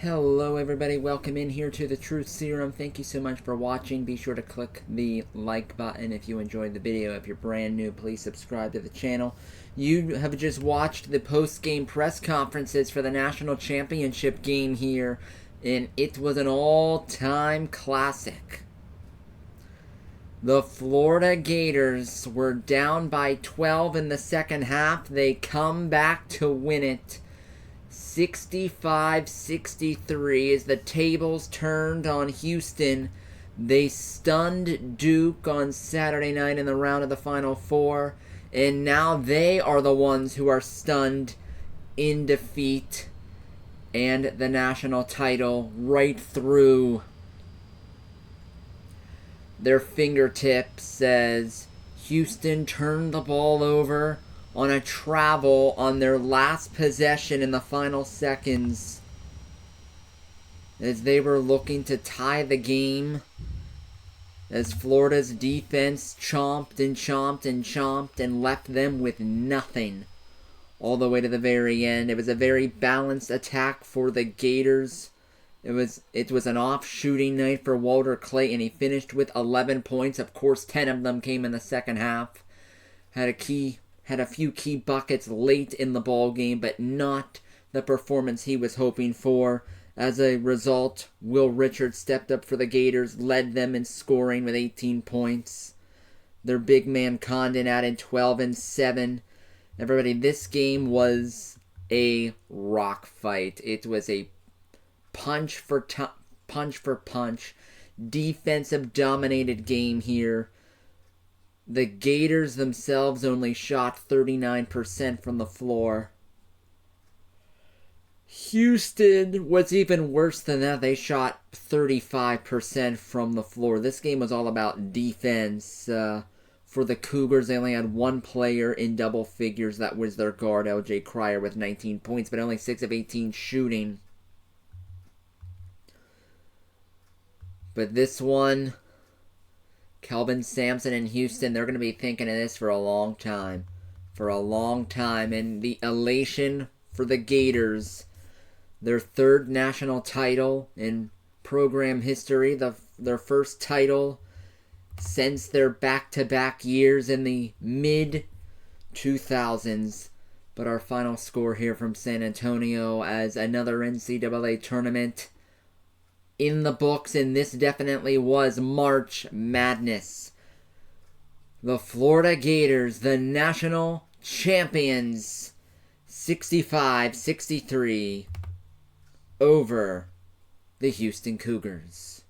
Hello everybody, welcome in here to the Truth Serum. Thank you so much for watching. Be sure to click the like button if you enjoyed the video. If you're brand new, please subscribe to the channel. You have just watched the post-game press conferences for the national championship game here, and it was an all-time classic. The Florida Gators were down by 12 in the second half. They come back to win it 65-63 as the tables turned on Houston. They stunned Duke on Saturday night in the round of the Final Four, and now they are the ones who are stunned in defeat and the national title right through their fingertips as Houston turned the ball over on a travel on their last possession in the final seconds as they were looking to tie the game, as Florida's defense chomped and chomped and chomped and left them with nothing all the way to the very end. It was a very balanced attack for the Gators. It was an off shooting night for Walter Clayton. He finished with 11 points. Of course, 10 of them came in the second half. Had a few key buckets late in the ball game, but not the performance he was hoping for. As a result, Will Richards stepped up for the Gators, led them in scoring with 18 points. Their big man Condon added 12 and 7. Everybody, this game was a rock fight. It was a punch for punch, defensive dominated game here. The Gators themselves only shot 39% from the floor. Houston was even worse than that. They shot 35% from the floor. This game was all about defense. For the Cougars, they only had one player in double figures. That was their guard, L.J. Cryer, with 19 points, but only 6 of 18 shooting. But this one, Kelvin Sampson and Houston, they're going to be thinking of this for a long time. And the elation for the Gators, their third national title in program history, their first title since their back-to-back years in the mid-2000s. But our final score here from San Antonio as another NCAA tournament in the books, and this definitely was March Madness. The Florida Gators, the national champions, 65-63 over the Houston Cougars.